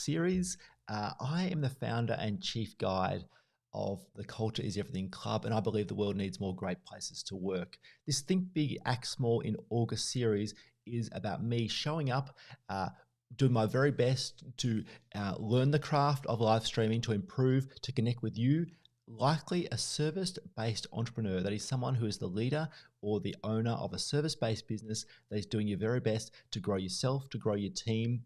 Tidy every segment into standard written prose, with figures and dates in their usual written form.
series. I am the founder and chief guide of the Culture is Everything Club, and I believe the world needs more great places to work. This Think Big, Act Small in August series is about me showing up, doing my very best to learn the craft of live streaming, to improve, to connect with you. Likely a service based entrepreneur, that is someone who is the leader or the owner of a service based business that is doing your very best to grow yourself, to grow your team,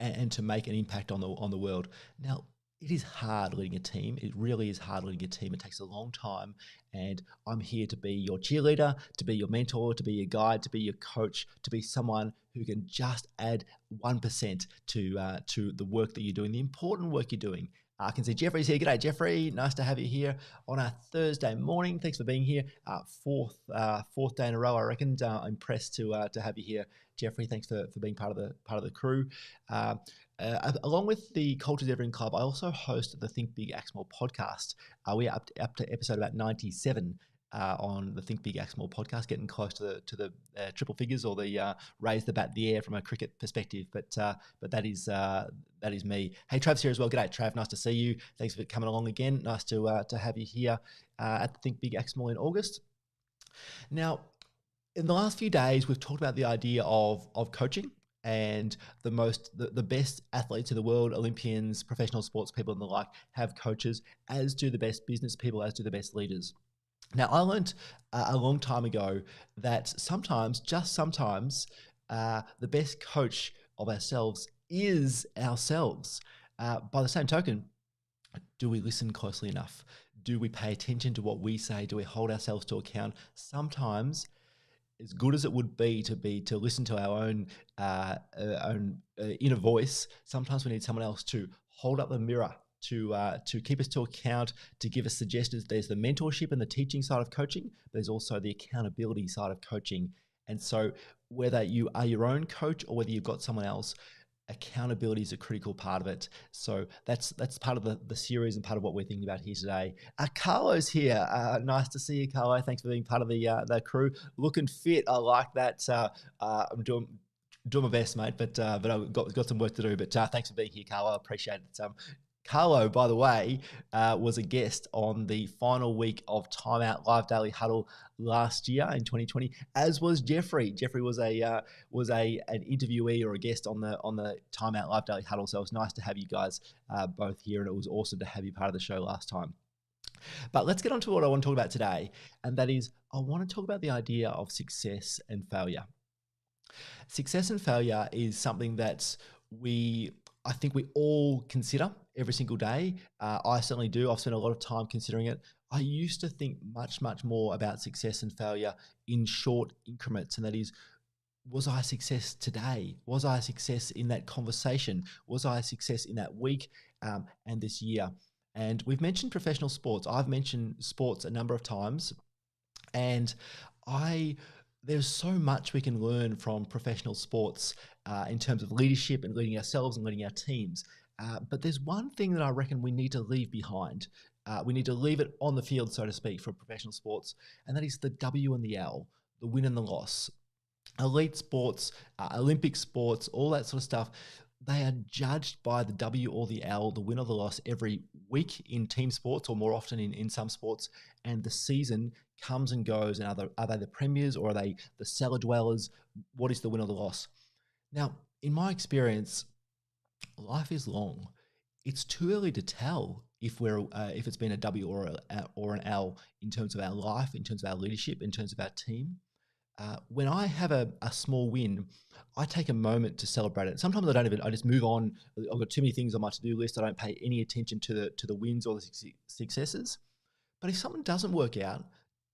and to make an impact on the world. Now, it is hard leading a team. It really is hard leading a team. It takes a long time, and I'm here to be your cheerleader, to be your mentor, to be your guide, to be your coach, to be someone who can just add 1% to the work that you're doing, the important work you're doing. I can see Jeffrey's here. G'day, Jeffrey. Nice to have you here on a Thursday morning. Thanks for being here. Fourth day in a row, I reckon. Impressed to have you here, Jeffrey. Thanks for being part of the crew. Along with the Cultures Everything Club, I also host the Think Big, Act Small podcast. We are up to episode about 97 on the Think Big, Act Small podcast, getting close to the triple figures, or the raise the bat in the air from a cricket perspective. But that is me. Hey, Trav's here as well. G'day, Trav. Nice to see you. Thanks for coming along again. Nice to have you here at the Think Big, Act Small in August. Now, in the last few days, we've talked about the idea of coaching, and the best athletes in the world, Olympians, professional sports people and the like, have coaches, as do the best business people, as do the best leaders. Now, I learned a long time ago that sometimes, just sometimes, the best coach of ourselves is ourselves. By the same token, do we listen closely enough? Do we pay attention to what we say? Do we hold ourselves to account? Sometimes, as good as it would be to listen to our own inner voice, sometimes we need someone else to hold up the mirror, to keep us to account, to give us suggestions. There's the mentorship and the teaching side of coaching. There's also the accountability side of coaching. And so whether you are your own coach or whether you've got someone else, accountability is a critical part of it. So that's part of the series and part of what we're thinking about here today. Carlo's here. Nice to see you, Carlo. Thanks for being part of the crew. Looking fit. I like that. I'm doing my best, mate, but I've got some work to do. But thanks for being here, Carlo. I appreciate it. Carlo, by the way, was a guest on the final week of Time Out Live Daily Huddle last year in 2020, as was Jeffrey. Jeffrey was an interviewee or a guest on the Time Out Live Daily Huddle. So it was nice to have you guys both here, and it was awesome to have you part of the show last time. But let's get on to what I want to talk about today, and that is I want to talk about the idea of success and failure. Success and failure is something that I think we all consider every single day. I certainly do. I've spent a lot of time considering it. I used to think much, much more about success and failure in short increments, and that is, was I a success today? Was I a success in that conversation? Was I a success in that week and this year? And we've mentioned professional sports. I've mentioned sports a number of times, and there's so much we can learn from professional sports in terms of leadership and leading ourselves and leading our teams. But there's one thing that I reckon we need to leave behind. We need to leave it on the field, so to speak, for professional sports, and that is the W and the L, the win and the loss. Elite sports, Olympic sports, all that sort of stuff, they are judged by the W or the L, the win or the loss, every week in team sports, or more often in some sports, and the season comes and goes. And are they the premiers, or are they the cellar dwellers? What is the win or the loss? Now, in my experience, life is long. It's too early to tell if it's been a W or an L in terms of our life, in terms of our leadership, in terms of our team. When I have a small win, I take a moment to celebrate it. Sometimes I just move on. I've got too many things on my to-do list. I don't pay any attention to the wins or the successes. But if something doesn't work out,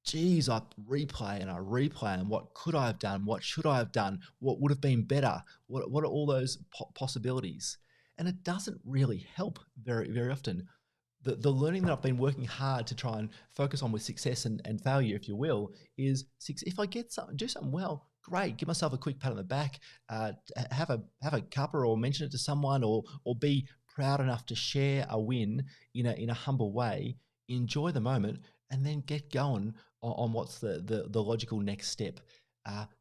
geez, I replay and what could I have done? What should I have done? What would have been better? What are all those possibilities? And it doesn't really help very, very often. The learning that I've been working hard to try and focus on with success and failure, if you will, is if I do something well, great. Give myself a quick pat on the back, have a cuppa or mention it to someone, or be proud enough to share a win in a humble way. Enjoy the moment, and then get going on what's the logical next step.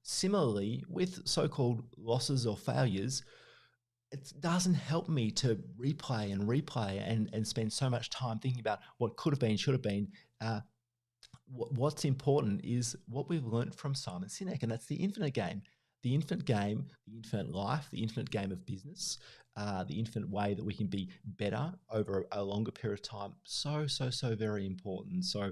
Similarly, with so-called losses or failures, it doesn't help me to replay and replay and spend so much time thinking about what could have been, should have been. Uh, what's important is what we've learned from Simon Sinek, and that's the infinite game. The infinite game, the infinite life, the infinite game of business, the infinite way that we can be better over a longer period of time. So, so, so very important. So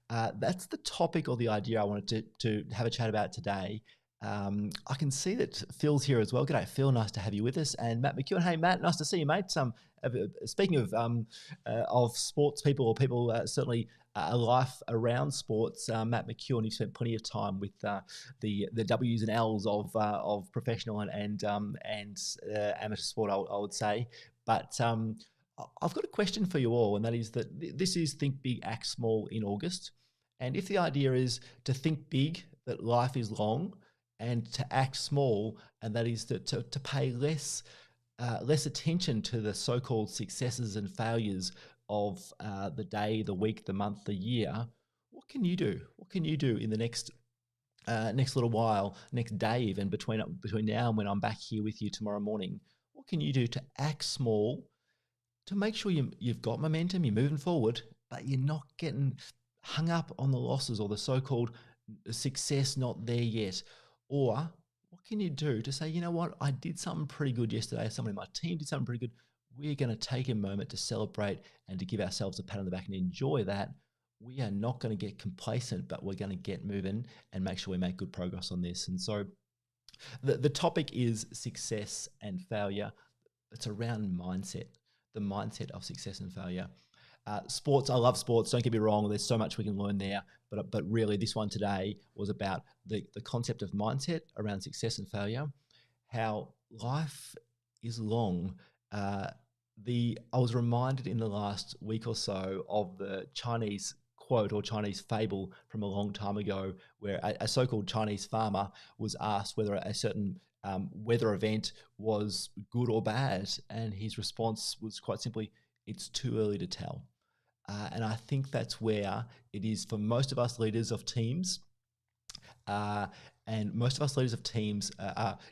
that's the topic or the idea I wanted to have a chat about today. I can see that Phil's here as well. G'day, Phil. Nice to have you with us. And Matt McEwen. Hey, Matt. Nice to see you, mate. Speaking of sports people or people certainly a life around sports, Matt McEwen. You've spent plenty of time with the W's and L's of professional and amateur sport. I would say, but. I've got a question for you all, and that is that this is Think Big, Act Small in August. And if the idea is to think big, that life is long, and to act small, and that is to pay less attention to the so-called successes and failures of the day, the week, the month, the year, what can you do? What can you do in the next little while, next day, even between now and when I'm back here with you tomorrow morning? What can you do to act small, to make sure you've got momentum, you're moving forward, but you're not getting hung up on the losses or the so-called success not there yet? Or what can you do to say, you know what, I did something pretty good yesterday, someone in my team did something pretty good. We're going to take a moment to celebrate and to give ourselves a pat on the back and enjoy that. We are not going to get complacent, but we're going to get moving and make sure we make good progress on this. And so the topic is success and failure. It's around mindset, the mindset of success and failure. Sports, I love sports. Don't get me wrong. There's so much we can learn there. But really, this one today was about the concept of mindset around success and failure, how life is long. I was reminded in the last week or so of the Chinese quote or Chinese fable from a long time ago, where a so-called Chinese farmer was asked whether a certain weather event was good or bad, and his response was quite simply, "It's too early to tell." And I think that's where it is for most of us leaders of teams. And most of us leaders of teams,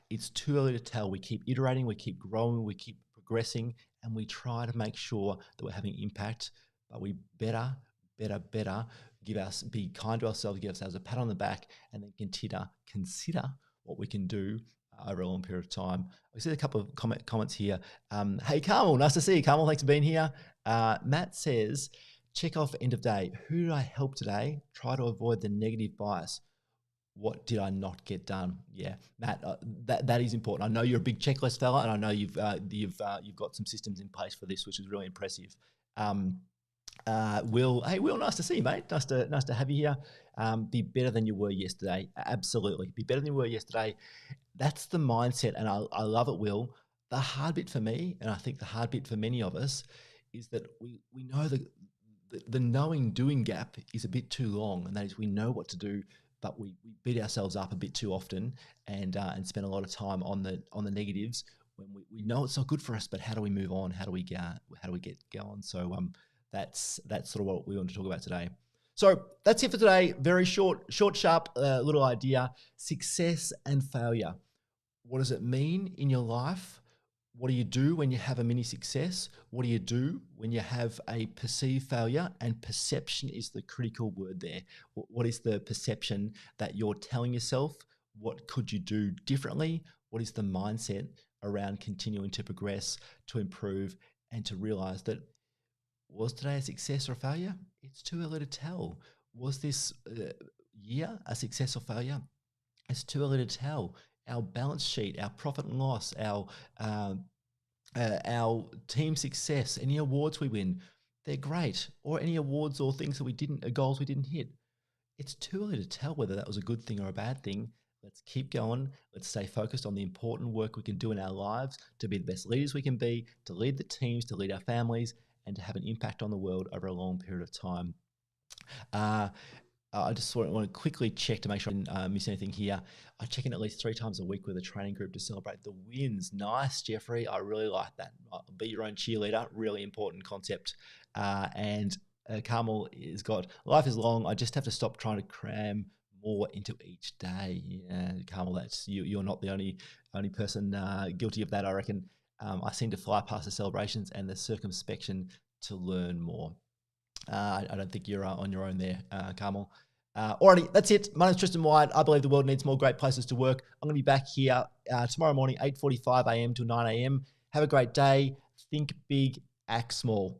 it's too early to tell. We keep iterating, we keep growing, we keep progressing, and we try to make sure that we're having impact. But we better be kind to ourselves, give ourselves a pat on the back, and then consider what we can do over a long period of time. I see a couple of comments here. Hey, Carmel, nice to see you, Carmel. Thanks for being here. Matt says, check off end of day. Who did I help today? Try to avoid the negative bias. What did I not get done? Yeah, Matt, that is important. I know you're a big checklist fella, and I know you've got some systems in place for this, which is really impressive. Will, hey Will, nice to see you, mate. Nice to have you here. Be better than you were yesterday. Absolutely, be better than you were yesterday. That's the mindset, and I love it, Will. The hard bit for me, and I think the hard bit for many of us, is that we know the knowing doing gap is a bit too long, and that is we know what to do, but we beat ourselves up a bit too often and spend a lot of time on the negatives when we know it's not good for us. But how do we move on? How do we get going? So that's sort of what we want to talk about today. So that's it for today. Very short, sharp little idea. Success and failure. What does it mean in your life? What do you do when you have a mini success? What do you do when you have a perceived failure? And perception is the critical word there. What is the perception that you're telling yourself? What could you do differently? What is the mindset around continuing to progress, to improve, and to realize that, was today a success or a failure? It's too early to tell. Was this year a success or failure? It's too early to tell. Our balance sheet, our profit and loss, our team success, any awards we win, they're great. Or any awards or things that goals we didn't hit. It's too early to tell whether that was a good thing or a bad thing. Let's keep going. Let's stay focused on the important work we can do in our lives to be the best leaders we can be, to lead the teams, to lead our families, and to have an impact on the world over a long period of time. I just want to quickly check to make sure I didn't miss anything here. I check in at least 3 times a week with a training group to celebrate the wins. Nice, Jeffrey. I really like that. Be your own cheerleader. Really important concept. And Carmel has got, life is long. I just have to stop trying to cram more into each day. Yeah, Carmel, that's you're not the only person guilty of that, I reckon. I seem to fly past the celebrations and the circumspection to learn more. I don't think you're on your own there, Carmel. Alrighty, that's it. My name's Tristan White. I believe the world needs more great places to work. I'm going to be back here tomorrow morning, 8:45 a.m. to 9 a.m. Have a great day. Think big, act small.